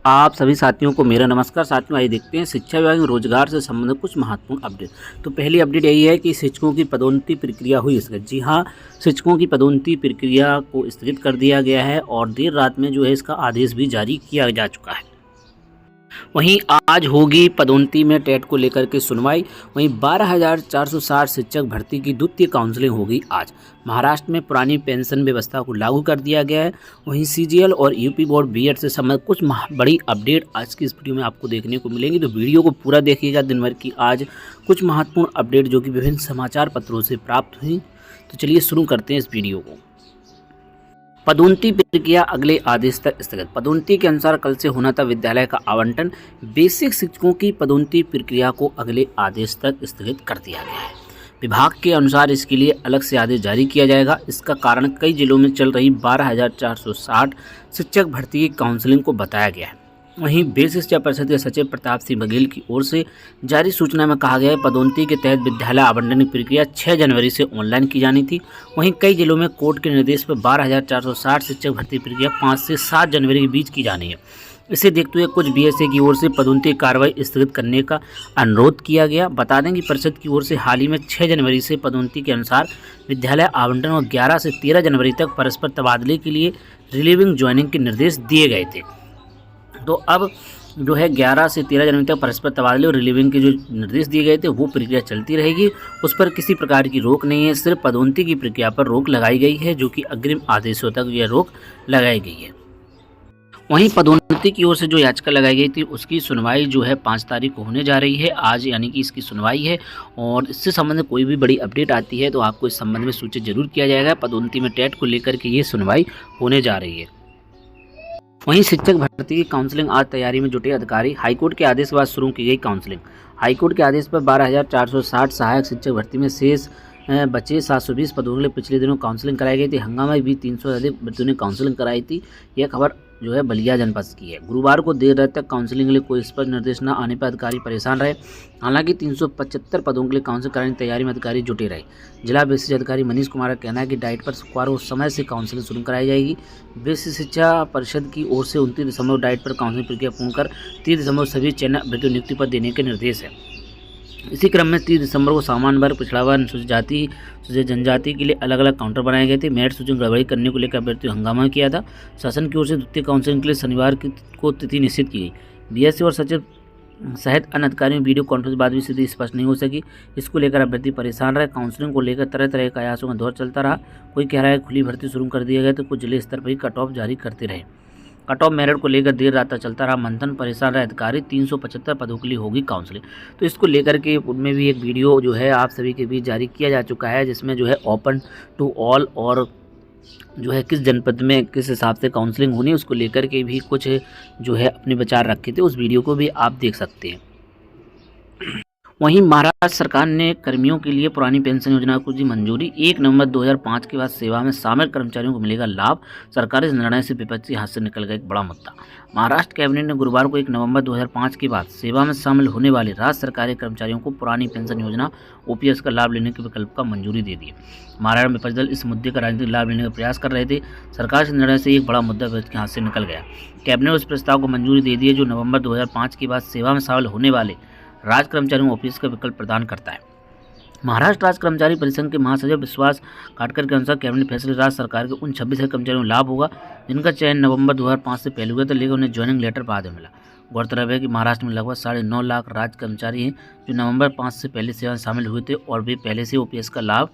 आप सभी साथियों को मेरा नमस्कार। साथियों, आइए देखते हैं शिक्षा विभाग में रोजगार से संबंधित कुछ महत्वपूर्ण अपडेट। तो पहली अपडेट यही है कि शिक्षकों की पदोन्नति प्रक्रिया हुई स्थगित। जी हाँ, शिक्षकों की पदोन्नति प्रक्रिया को स्थगित कर दिया गया है और देर रात में इसका आदेश भी जारी किया जा चुका है। वहीं आज होगी पदोन्नति में टेट को लेकर के सुनवाई। वहीं 12,460 शिक्षक भर्ती की द्वितीय काउंसलिंग होगी आज। महाराष्ट्र में पुरानी पेंशन व्यवस्था को लागू कर दिया गया है। वहीं सीजीएल और यूपी बोर्ड बीएड से संबंधित कुछ बड़ी अपडेट आज की इस वीडियो में आपको देखने को मिलेंगी। तो वीडियो को पूरा देखिएगा। दिन भर की आज कुछ महत्वपूर्ण अपडेट जो कि विभिन्न समाचार पत्रों से प्राप्त हुई। तो चलिए शुरू करते हैं इस वीडियो को। पदोन्नति प्रक्रिया अगले आदेश तक स्थगित। पदोन्नति के अनुसार कल से होना था विद्यालय का आवंटन। बेसिक शिक्षकों की पदोन्नति प्रक्रिया को अगले आदेश तक स्थगित कर दिया गया है। विभाग के अनुसार इसके लिए अलग से आदेश जारी किया जाएगा। इसका कारण कई जिलों में चल रही 12,460 शिक्षक भर्ती की काउंसलिंग को बताया गया है। वहीं बेसिक शिक्षा परिषद के सचिव प्रताप सिंह बघेल की ओर से जारी सूचना में कहा गया है पदोन्नति के तहत विद्यालय आवंटन की प्रक्रिया 6 जनवरी से ऑनलाइन की जानी थी। वहीं कई जिलों में कोर्ट के निर्देश पर 12,460 शिक्षक भर्ती प्रक्रिया 5 से 7 जनवरी के बीच की जानी है। इसे देखते हुए कुछ बीएसए की ओर से पदोन्नति कार्रवाई स्थगित करने का अनुरोध किया गया। बता दें कि परिषद की ओर से हाल ही में 6 जनवरी से पदोन्नति के अनुसार विद्यालय आवंटन और 11 से 13 जनवरी तक परस्पर तबादले के लिए रिलीविंग ज्वाइनिंग के निर्देश दिए गए थे। तो अब 11 से 13 जनवरी तक परस्पर तबादले और रिलीविंग के जो निर्देश दिए गए थे वो प्रक्रिया चलती रहेगी। उस पर किसी प्रकार की रोक नहीं है। सिर्फ पदोन्नति की प्रक्रिया पर रोक लगाई गई है, जो कि अग्रिम आदेशों तक यह रोक लगाई गई है। वहीं पदोन्नति की ओर से जो याचिका लगाई गई थी उसकी सुनवाई 5 तारीख को होने जा रही है। आज यानी कि इसकी सुनवाई है और इससे संबंधित कोई भी बड़ी अपडेट आती है तो आपको इस संबंध में सूचित जरूर किया जाएगा। पदोन्नति में टेट को लेकर के ये सुनवाई होने जा रही है। वहीं शिक्षक भर्ती की काउंसलिंग आज तैयारी में जुटे अधिकारी। हाईकोर्ट के आदेश के बाद शुरू की गई काउंसलिंग। हाईकोर्ट के आदेश पर 12,460 सहायक शिक्षक भर्ती में शेष बचे 720 पदों के लिए पिछले दिनों काउंसलिंग कराई गई थी। हंगामा भी 300 से अधिक अभ्यर्थियों ने काउंसलिंग कराई थी। यह खबर बलिया जनपद की है। गुरुवार को देर रात तक काउंसलिंग के लिए कोई स्पष्ट निर्देश न आने पर अधिकारी परेशान रहे। हालांकि 375 पदों के लिए काउंसलिंग कराने की तैयारी में अधिकारी जुटे रहे। जिला बेसिक अधिकारी मनीष कुमार का कहना है कि डाइट पर शुक्रवार को समय से काउंसलिंग शुरू कराई जाएगी। बेसिक शिक्षा परिषद की ओर से 29 दिसंबर डाइट पर काउंसलिंग प्रक्रिया पूर्ण कर 30 दिसंबर सभी चयन अभ्यर्थियों नियुक्ति पर देने के निर्देश है। इसी क्रम में 30 दिसंबर को सामान्य वर्ग, पिछड़ा वर्ग, अनुसूचित जाति, अनुसूचित जनजाति के लिए अलग अलग काउंटर बनाए गए थे। मेरिट सूची में गड़बड़ी करने को लेकर अभ्यर्थियों हंगामा किया था। शासन की ओर से द्वितीय काउंसलिंग के लिए शनिवार को तिथि निश्चित की गई। बीएससी और सचिव सहित अन्य अधिकारियों वीडियो कॉन्फ्रेंस बाद भी स्थिति स्पष्ट नहीं हो सकी। इसको लेकर अभ्यर्थी परेशान रहे। काउंसलिंग को लेकर तरह तरह के आयासों का दौर चलता रहा। कोई कह रहा है खुली भर्ती शुरू कर दिया गया तो कुछ जिले स्तर पर ही कट ऑफ जारी करते रहे। कट ऑफ मेरिट को लेकर देर रात तक चलता रहा मंथन। परेशान रहे अधिकारी। 375 पदों के लिए होगी काउंसलिंग। तो इसको लेकर के उनमें भी एक वीडियो आप सभी के बीच जारी किया जा चुका है, जिसमें ओपन टू ऑल और किस जनपद में किस हिसाब से काउंसलिंग होनी है उसको लेकर के भी कुछ अपने विचार रखे थे। उस वीडियो को भी आप देख सकते हैं। वहीं महाराष्ट्र सरकार ने कर्मियों के लिए पुरानी पेंशन योजना को दी मंजूरी। 1 नवंबर 2005 के बाद सेवा में शामिल कर्मचारियों को मिलेगा लाभ। सरकारी इस निर्णय से विपक्षी हाथ से निकल गया एक बड़ा मुद्दा। महाराष्ट्र कैबिनेट ने गुरुवार को 1 नवंबर 2005 के बाद सेवा में शामिल होने वाले राज्य सरकारी कर्मचारियों को पुरानी पेंशन योजना ओपीएस का लाभ लेने के विकल्प का मंजूरी दे दी। महाराष्ट्र में विपक्षी दल इस मुद्दे का राजनीतिक लाभ लेने का प्रयास कर रहे थे। सरकार के निर्णय से एक बड़ा मुद्दा विपक्ष के हाथ से निकल गया। कैबिनेट उस प्रस्ताव को मंजूरी दे दी है जो नवंबर 2005 के बाद सेवा में शामिल होने वाले राज्य कर्मचारियों को ऑफिस का विकल्प प्रदान करता है। महाराष्ट्र राज्य कर्मचारी परिसंघ के महासचिव विश्वास काटकर के अनुसार कैबिनेट फैसले राज्य सरकार के उन 26 कर्मचारियों को लाभ होगा जिनका चयन नवंबर 2005 से पहले हुआ था, लेकिन उन्हें ज्वाइनिंग लेटर बाद में मिला। गौरतलब है कि महाराष्ट्र में लगभग 9.5 लाख राज्य कर्मचारी हैं जो नवंबर 5 से पहले सेवा में शामिल हुए थे और वे पहले से ओपीएस का लाभ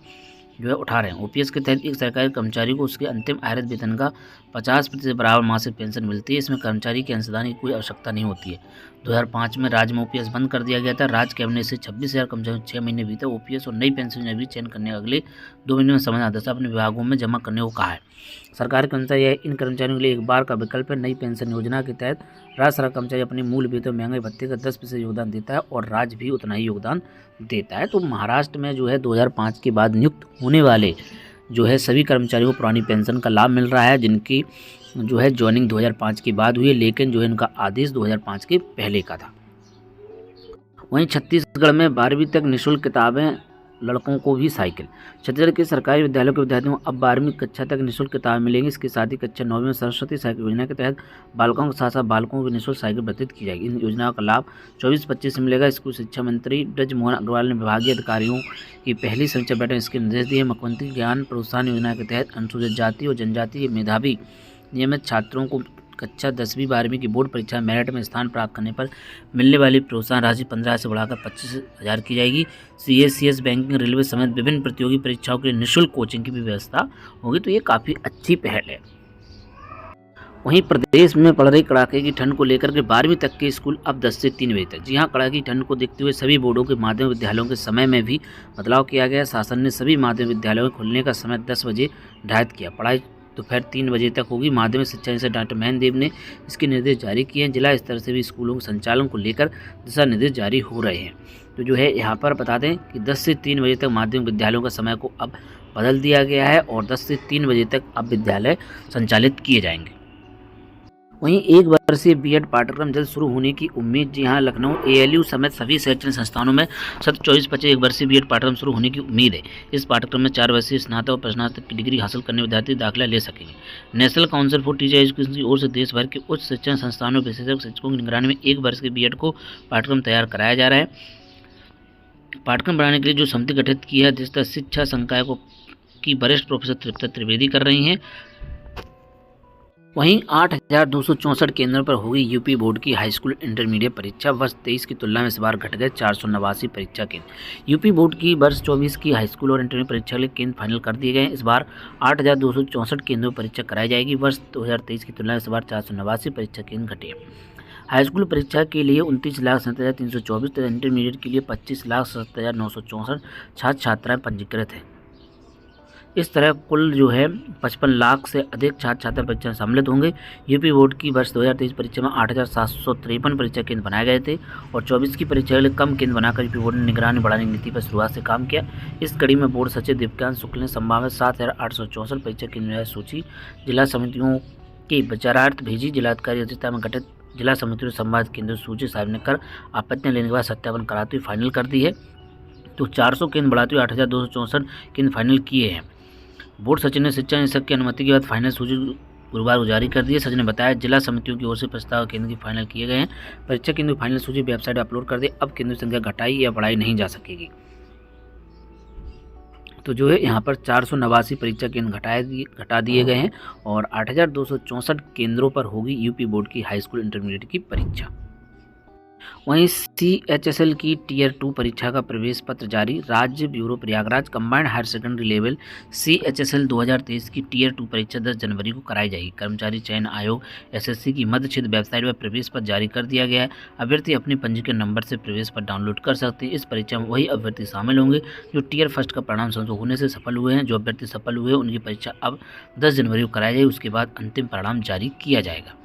उठा रहे हैं। ओपीएस के तहत एक सरकारी कर्मचारी को उसके अंतिम आयरत वेतन का 50% बराबर मासिक पेंशन मिलती है। इसमें कर्मचारी के अंशदान की कोई आवश्यकता नहीं होती है। 2005 में राज्य में ओपीएस बंद कर दिया गया था। राज्य कैबिनेट से 26,000 कर्मचारियों 6 महीने बीते ओपीएस और नई पेंशन योजना भी चयन करने अगले 2 महीने में समय आदेश अपने विभागों में जमा करने को कहा है। सरकार के अनुसार यह इन कर्मचारियों के लिए एक बार का विकल्प है। नई पेंशन योजना के तहत राज्य सरकार कर्मचारी अपने मूल वेतन महंगाई भत्ते का 10% योगदान देता है और राज्य भी उतना ही योगदान देता है। तो महाराष्ट्र में 2005 के बाद नियुक्त होने वाले सभी कर्मचारियों को पुरानी पेंशन का लाभ मिल रहा है, जिनकी ज्वाइनिंग 2005 के बाद हुई है, लेकिन इनका आदेश 2005 के पहले का था। वहीं छत्तीसगढ़ में 12वीं तक निःशुल्क किताबें लड़कों को भी साइकिल। छत्तीसगढ़ के सरकारी विद्यालयों के विद्यार्थियों को अब 12वीं कक्षा तक निःशुल्क किताबें मिलेंगी। इसके साथ ही कक्षा 9वीं में सरस्वती साइकिल योजना के तहत बालकों के साथ साथ बालकों को निःशुल्क साइकिल वितरित की जाएगी। इन योजनाओं का लाभ 24-25 में मिलेगा। स्कूल शिक्षा मंत्री ब्रजमोहन अग्रवाल ने विभागीय अधिकारियों की पहली समीक्षा बैठक में इसके निर्देश दिए। मुख्यमंत्री ज्ञान प्रोत्साहन योजना के तहत अनुसूचित जाति और जनजाति के मेधावी नियमित छात्रों को कक्षा 10वीं 12वीं की बोर्ड परीक्षा में मेरिट में स्थान प्राप्त करने पर मिलने वाली प्रोत्साहन राशि 15 से बढ़ाकर 25,000 की जाएगी। CACS बैंकिंग रेलवे समेत विभिन्न प्रतियोगी परीक्षाओं के लिए निःशुल्क कोचिंग की भी व्यवस्था होगी। तो ये काफ़ी अच्छी पहल है। वहीं प्रदेश में पड़ रही कड़ाके की ठंड को लेकर के 12वीं तक के स्कूल अब 10 से 3 बजे तक। जी हां, कड़ाके की ठंड को देखते हुए सभी बोर्डों के माध्यमिक विद्यालयों के समय में भी बदलाव किया गया। शासन ने सभी माध्यमिक विद्यालयों के खुलने का समय 10 बजे निर्धारित किया। पढ़ाई दोपहर 3 बजे तक होगी। माध्यमिक शिक्षा निदेशक डॉक्टर महेंद्र देव ने इसके निर्देश जारी किए हैं। जिला स्तर से भी स्कूलों के संचालन को लेकर दिशा निर्देश जारी हो रहे हैं। तो जो है यहाँ पर बता दें कि 10 से 3 बजे तक माध्यमिक विद्यालयों का समय को अब बदल दिया गया है और 10 से 3 बजे तक अब विद्यालय संचालित किए जाएंगे। वहीं 1 वर्षीय B.Ed पाठ्यक्रम जल्द शुरू होने की उम्मीद। जी हां, लखनऊ ALU समेत सभी शैक्षणिक संस्थानों में 24-25 1 वर्षीय B.Ed पाठ्यक्रम शुरू होने की उम्मीद है। इस पाठ्यक्रम में 4 वर्षीय स्नातक और प्रस्नातक की डिग्री हासिल करने विद्यार्थी दाखिला ले सकेंगे। National council for teacher education की ओर से देश भर के उच्च शिक्षण संस्थानों में विशेषज्ञ शिक्षकों की निगरानी में 1 वर्ष के B.Ed को पाठ्यक्रम तैयार कराया जा रहा है। पाठ्यक्रम बढ़ाने के लिए जो समिति गठित की है, जिसका शिक्षा संकाय की वरिष्ठ प्रोफेसर तृप्ता त्रिवेदी कर रही हैं। वहीं 8,264 केंद्रों पर होगी यूपी बोर्ड की हाई स्कूल इंटरमीडिएट परीक्षा। वर्ष 23 की तुलना में इस बार घट गए 489 परीक्षा केंद्र। यूपी बोर्ड की वर्ष 24 की हाई स्कूल और इंटरमीडिएट परीक्षा के लिए केंद्र फाइनल कर दिए गए। इस बार 8,264 केंद्रों पर परीक्षा कराई जाएगी। वर्ष 2023 की तुलना में इस बार 489 परीक्षा केंद्र घटे। हाई स्कूल परीक्षा के लिए 29,67,324 तथा इंटरमीडिएट के लिए 25,67,964 छात्र छात्राएँ पंजीकृत हैं। इस तरह कुल जो है 55 लाख से अधिक छात्र छात्रा परीक्षा में सम्मिलित होंगे। यूपी बोर्ड की वर्ष 2023 परीक्षा में 8,753 परीक्षा केंद्र बनाए गए थे और 24 की परीक्षा के लिए कम केंद्र बनाकर यूपी बोर्ड ने निगरानी बढ़ाने की नीति पर शुरुआत से काम किया। इस कड़ी में बोर्ड सचिव दिव्यांश शुक्ल ने संभावित 7,864 परीक्षा केंद्र सूची जिला समितियों के विचारार्थ भेजी। जिलाधिकारी अध्यक्षता में गठित जिला समितियों ने संभावित केंद्र सूची सार्वजनिक कर आपत्तियां लेने के बाद सत्यापन कराते हुए फाइनल कर दी है। तो 400 केंद्र बढ़ाते हुए 8,264 केंद्र फाइनल किए हैं। बोर्ड सचिव ने शिक्षा निदेशक की अनुमति के बाद फाइनल सूची गुरुवार को जारी कर दी है। सचिव ने बताया जिला समितियों की ओर से प्रस्ताव केंद्र की फाइनल किए गए हैं। परीक्षा केंद्र की फाइनल सूची वेबसाइट अपलोड कर दी। अब केंद्र की संख्या घटाई या बढ़ाई नहीं जा सकेगी। तो जो है यहाँ पर 489 परीक्षा केंद्र घटा दिए गए हैं और 8,264 केंद्रों पर होगी यूपी बोर्ड की हाई स्कूल इंटरमीडिएट की परीक्षा। वहीं CHSL की टियर 2 परीक्षा का प्रवेश पत्र जारी। राज्य bureau Prayagraj combined higher secondary level CHSL 2023 की टियर 2 परीक्षा 10 जनवरी को कराई जाएगी। कर्मचारी चयन आयोग SSC की मध्य क्षेत्र वेबसाइट पर प्रवेश पत्र जारी कर दिया गया है। अभ्यर्थी अपने पंजीकरण नंबर से प्रवेश पत्र डाउनलोड कर सकते हैं। इस परीक्षा में वही अभ्यर्थी शामिल होंगे जो टियर फर्स्ट का परिणाम संशोधित होने से सफल हुए हैं। जो अभ्यर्थी सफल हुए उनकी परीक्षा अब 10 जनवरी को कराई जाएगी। उसके बाद अंतिम परिणाम जारी किया जाएगा।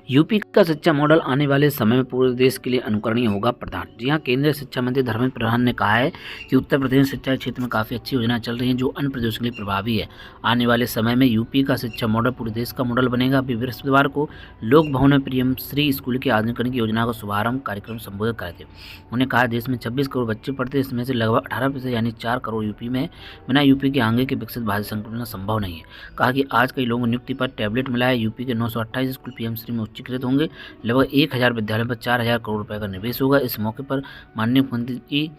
यूपी का शिक्षा मॉडल आने वाले समय में पूरे देश के लिए अनुकरणीय होगा। प्रधान। जी हां, केंद्रीय शिक्षा मंत्री धर्मेंद्र प्रधान ने कहा है कि उत्तर प्रदेश में शिक्षा के क्षेत्र में काफ़ी अच्छी योजना चल रही है जो अन्य प्रदेशों के लिए प्रभावी है। आने वाले समय में यूपी का शिक्षा मॉडल पूरे देश का मॉडल बनेगा। अभी बृहस्पतिवार को लोक भवन में पीएम श्री स्कूल के आधुनिकीकरण की योजना का शुभारंभ कार्यक्रम संबोधित करे थे। उन्होंने कहा देश में 26 करोड़ बच्चे पढ़ते हैं, इसमें से लगभग 18% यानी 4 करोड़ यूपी में है। बिना यूपी के आगे के विकसित भारत संकल्पना संभव नहीं है। कहा कि आज कई लोगों को नियुक्ति पर टैबलेट मिला है। यूपी के 928 स्कूल पीएम श्री में उच्चीकृत होंगे। लगभग 1,000 विद्यालयों पर 4,000 करोड़ रुपए का निवेश होगा। इस मौके पर माननीय मुख्यमंत्री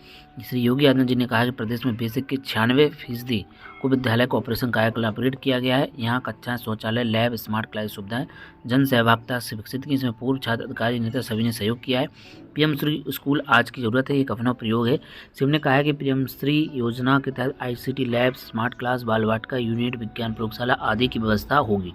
श्री योगी आदित्यनाथ जी ने कहा कि प्रदेश में बेसिक के 96% को विद्यालय को ऑपरेशन कायाकल्प अपग्रेड किया गया है। यहाँ कक्षाएं, शौचालय, लैब, स्मार्ट क्लास सुविधाएं जन सहभागिता से विकसित की। इसमें पूर्व छात्र, अधिकारी, नेता सभी ने सहयोग किया है। पीएम श्री स्कूल आज की जरूरत है, एक अभिनव प्रयोग है। सिम ने कहा है कि पीएम श्री योजना के तहत ICT लैब, स्मार्ट क्लास, बाल वाटिका यूनिट, विज्ञान प्रयोगशाला आदि की व्यवस्था होगी।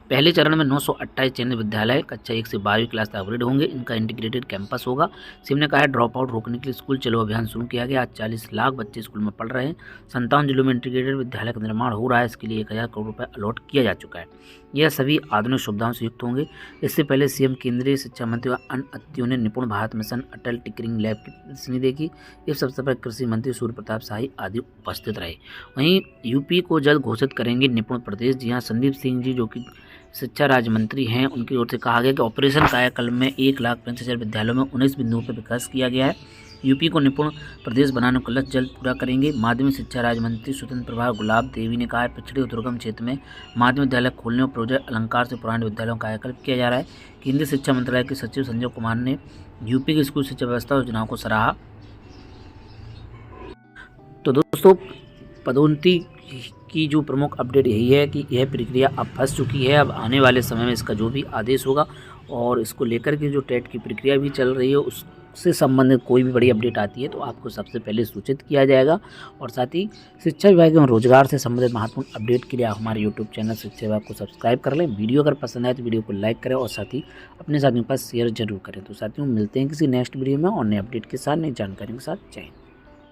पहले चरण में 928 चयनित विद्यालय कक्षा 1 से 12वीं क्लास तक अपग्रेड होंगे। इनका इंटीग्रेटेड कैंपस होगा। सिम ने कहा है ड्रॉप आउट रोकने के लिए स्कूल चलो अभियान शुरू किया गया। आज 40 लाख बच्चे स्कूल में पढ़ रहे हैं। 57 जिलों में इंटीग्रेटेड विद्यालय का निर्माण हो रहा है। इसके लिए 1,000 करोड़ रुपये अलॉट किया जा चुका है। यह सभी आधुनिक सुविधाओं से युक्त होंगे। इससे पहले CM, केंद्रीय शिक्षा मंत्री व अन्य अतिथियों ने निपुण भारत मिशन, अटल टिंकरिंग लैब की प्रदर्शनी देखी। इस अवसर पर कृषि मंत्री सूर्य प्रताप शाही आदि उपस्थित रहे। वहीं यूपी को जल्द घोषित करेंगे निपुण प्रदेश। जी हाँ, संदीप सिंह जी जो कि शिक्षा राज्य मंत्री हैं, उनकी ओर से कहा गया कि ऑपरेशन कायाकल्प में 1,65,000 विद्यालयों में 19 बिंदुओं पर विकास किया गया है। यूपी को निपुण प्रदेश बनाने का लक्ष्य जल्द पूरा करेंगे। माध्यमिक शिक्षा राज्य मंत्री स्वतंत्र प्रभार गुलाब देवी ने कहा है, पिछड़े और दुर्गम क्षेत्र में माध्यमिक विद्यालय खोलने और प्रोजेक्ट अलंकार से पुराने विद्यालयों का कायाकल्प किया जा रहा है। केंद्रीय शिक्षा मंत्रालय के सचिव संजय कुमार ने यूपी की स्कूल शिक्षा व्यवस्था योजनाओं को सराहा। तो दोस्तों, पदोन्नति की जो प्रमुख अपडेट यही है कि यह प्रक्रिया अब फंस चुकी है। अब आने वाले समय में इसका जो भी आदेश होगा और इसको लेकर के जो टेट की प्रक्रिया भी चल रही है उससे संबंधित कोई भी बड़ी अपडेट आती है तो आपको सबसे पहले सूचित किया जाएगा। और साथ ही शिक्षा विभाग एवं रोजगार से संबंधित महत्वपूर्ण अपडेट के लिए आप हमारे यूट्यूब चैनल शिक्षा विभाग को सब्सक्राइब कर लें। वीडियो अगर पसंद आए तो वीडियो को लाइक करें और साथ ही अपने साथियों के पास शेयर जरूर करें। तो साथियों, मिलते हैं किसी नेक्स्ट वीडियो में और नए अपडेट के साथ, नई जानकारी के साथ। जय हिंद।